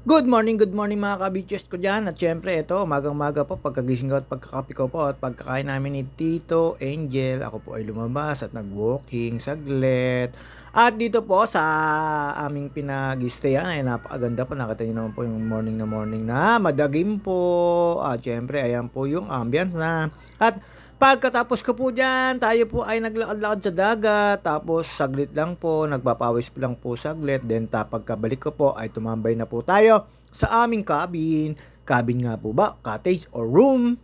Good morning mga kabitches ko dyan. At syempre ito, umagang-umaga po, pagkagising ko at pagkakapi ko po at pagkakain namin ni Tito Angel, ako po ay lumabas at nag-walking saglit. At dito po sa aming pinag-stayan ay napakaganda po. Nakita nyo naman po yung morning na madagim po. At syempre ayan po yung ambience na. At pagkatapos ko po dyan, tayo po ay naglakad-lakad sa dagat. Tapos saglit lang po, nagpapawis lang po saglit. Then pagkabalik ko po ay tumambay na po tayo sa aming cabin. Cabin nga po ba? Cottage or room?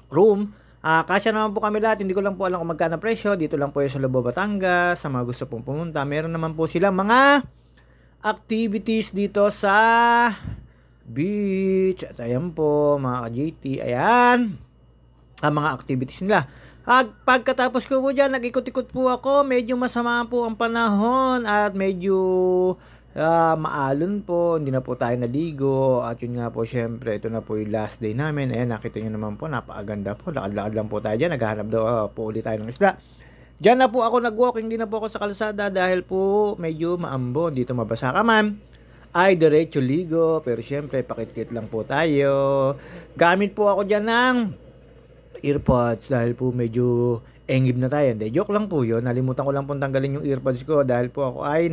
Room. Kasya naman po kami lahat. Hindi ko lang po alam kung magkano presyo. Dito lang po yung sa Lubao, Batangas. Sa mga gusto pong pumunta. Meron naman po silang mga activities dito sa beach. At ayan po mga ka-JT. Ayan ang mga activities nila. At pagkatapos ko po dyan, nag-ikot-ikot po ako. Medyo masama po ang panahon at medyo maalon po. Hindi na po tayo naligo. At yun nga po, syempre, ito na po yung last day namin. Ayan, nakita nyo naman po, napakaganda po. Lakad-lakad lang po tayo dyan. Naghahanap daw po ulit tayo ng isda. Diyan na po ako nag-walking. Hindi na po ako sa kalsada dahil po medyo maambon. Dito mabasa ka man. Ay, diretso ligo. Pero syempre, pakit-kit lang po tayo. Gamit po ako dyan ng earpods dahil po medyo engib na tayo. Hindi, joke lang po yun. Nalimutan ko lang po tanggalin yung earpods ko dahil po ako ay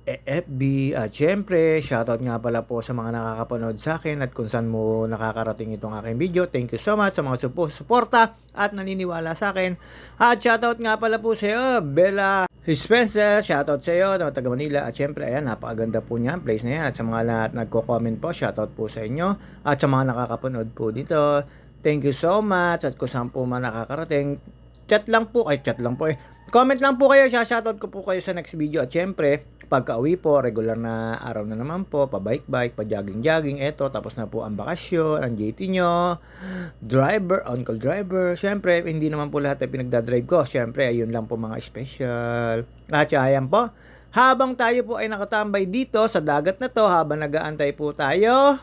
FB. At syempre, shoutout nga pala po sa mga nakakapanood sa akin at kung saan mo nakakarating itong aking video. Thank you so much sa mga suporta at naniniwala sa akin. At shoutout nga pala po sa iyo, Bella Spencer, shoutout sa iyo, taga Manila. At syempre, ayan, napakaganda po niya, place na yan. At sa mga lahat nagko-comment po, shoutout po sa inyo. At sa mga nakakapanood po dito, thank you so much. At kung saan po man nakakarating, chat lang po eh. Comment lang po kayo, shoutout ko po kayo sa next video. At syempre, pagka-uwi po, regular na araw na naman po, pa-bike-bike, pa-jogging-jogging, eto, tapos na po ang bakasyon, ang JT nyo, driver, on-call driver. Syempre, hindi naman po lahat ay pinagdadrive ko. Syempre, ayun lang po mga special. At ayan po, habang tayo po ay nakatambay dito sa dagat na to, habang nag-aantay po tayo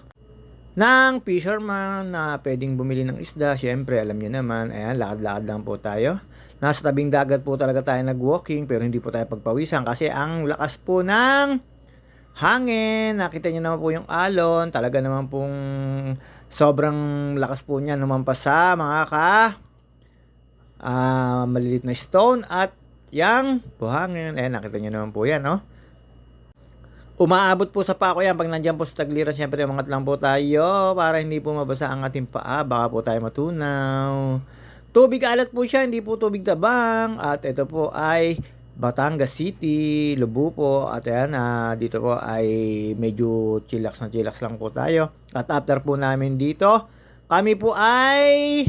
ng fisherman na pwedeng bumili ng isda. Syempre, alam niyo naman, ayan, lakad-lakad lang po tayo. Nasa tabing dagat po talaga tayo nag-walking pero hindi po tayo pagpawisan kasi ang lakas po ng hangin. Nakita niyo naman po yung alon. Talaga naman pong sobrang lakas po niya lumampas sa mga maliliit na stone at yang buhangin. Ayan, nakita niyo naman po yan, no? Umaabot po sa pako yan. Pag nandiyan po sa tagliran, syempre umangat lang po tayo para hindi po mabasa ang ating paa. Baka po tayo matunaw. Tubig alat po siya, hindi po tubig tabang. At ito po ay Batangas City, Lubu po. At ayan, dito po ay medyo chillax lang po tayo. At after po namin dito, kami po ay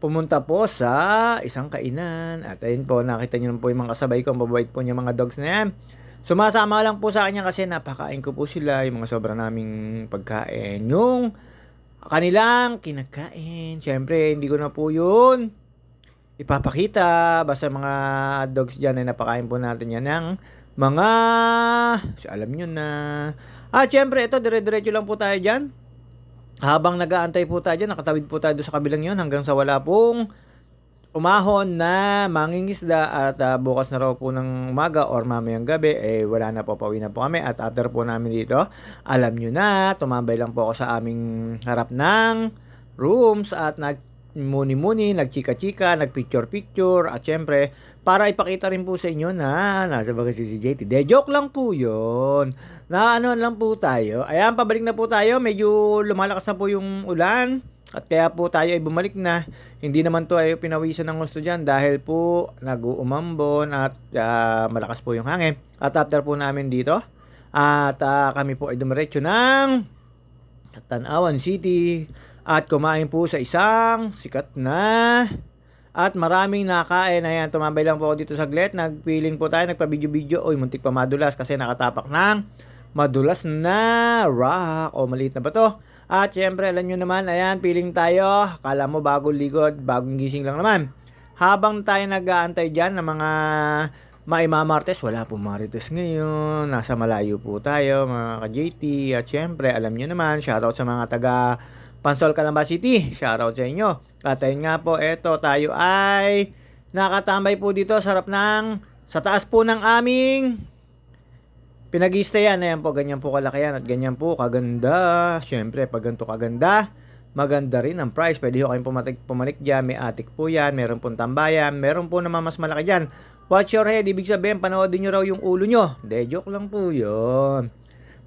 pumunta po sa isang kainan. At ayun po, nakita nyo po yung mga kasabay ko. Ang babait po niya mga dogs na yan. Sumasama lang po sa kanya kasi napakain ko po sila. Yung mga sobra naming pagkain. Yung kanilang kinakain. Siyempre, hindi ko na po yun ipapakita. Basta mga dogs dyan ay napakain po natin yan ng mga, alam nyo na. At siyempre, ito, dire-diretso lang po tayo dyan. Habang nag-aantay po tayo dyan, nakatawid po tayo sa kabilang yun hanggang sa wala pong umahon na mangingisda at bukas na raw po ng umaga or mamayang gabi wala na po, pauwi na po kami. At after po namin dito, alam nyo na, tumambay lang po ako sa aming harap ng rooms at nagmuni-muni, nagchika-chika, nagpicture-picture at syempre para ipakita rin po sa inyo na nasa bagay si JT. De joke lang po yun, na ano lang po tayo. Ayan, pabalik na po tayo, medyo lumalakas na po yung ulan. At kaya po tayo ay bumalik na. Hindi naman to ay pinawisan ng gusto dyan dahil po nag-uumambon at malakas po yung hangin. At after po namin dito, at kami po ay dumiretso ng Tanawan City at kumain po sa isang sikat na at maraming nakain. Ayan, tumambay lang po ako dito saglit. Nagpiling po tayo, nagpa-video-video. Oy, muntik pa madulas kasi nakatapak ng madulas na rock o maliit na bato. At syempre, alam nyo naman, ayan, piling tayo. Kala mo bagong ligod, bagong gising lang naman. Habang tayo nag-aantay dyan ng mga maimamartes, wala po marites ngayon. Nasa malayo po tayo, mga ka-JT. At syempre, alam nyo naman, shoutout sa mga taga Pansol, Calamba City. Shoutout sa inyo. At ayun nga po, eto, tayo ay nakatambay po dito sa taas po ng aming pinag-i-stayan. Ayan po, ganyan po kalaki yan at ganyan po kaganda. Siyempre, pag ganito kaganda, maganda rin ang price. Pwede ho kayong pumanik dyan. May attic po yan, meron pong tambayan, meron po naman mas malaki dyan. Watch your head, ibig sabihin, panoodin nyo raw yung ulo nyo. De, joke lang po yun.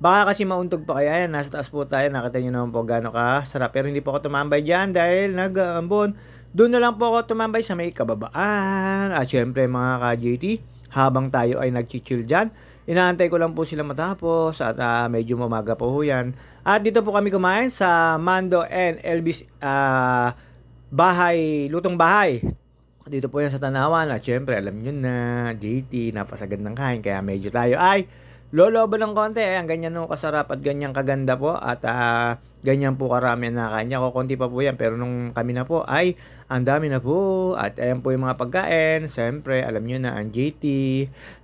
Baka kasi mauntog pa kaya yan. Nasa taas po tayo. Nakita nyo naman po gano'n kasarap. Pero hindi po ako tumambay dyan dahil nag-aambon. Doon na lang po ako tumambay sa may kababaan. At syempre mga ka-JT, habang tayo ay nag-chill dyan, inaantay ko lang po sila matapos. At medyo mamaga po yan. At dito po kami kumain sa Mando and Elvis Lutong Bahay. Dito po yan sa Tanawan. At syempre, alam nyo na, JT, napasagad ng kain. Kaya medyo tayo ay lolobo ng konti. Ayan, ganyan no kasarap at ganyan kaganda po. At ganyan po karami na kanya. Konti pa po yan. Pero nung kami na po ay ang dami na po. At ayan po yung mga pagkain. Siyempre, alam nyo na ang JT.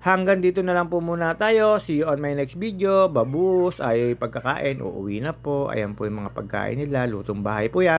Hanggang dito na lang po muna tayo. See you on my next video. Babus ay pagkakain. Uuwi na po. Ayan po yung mga pagkain nila. Lutong bahay po yan.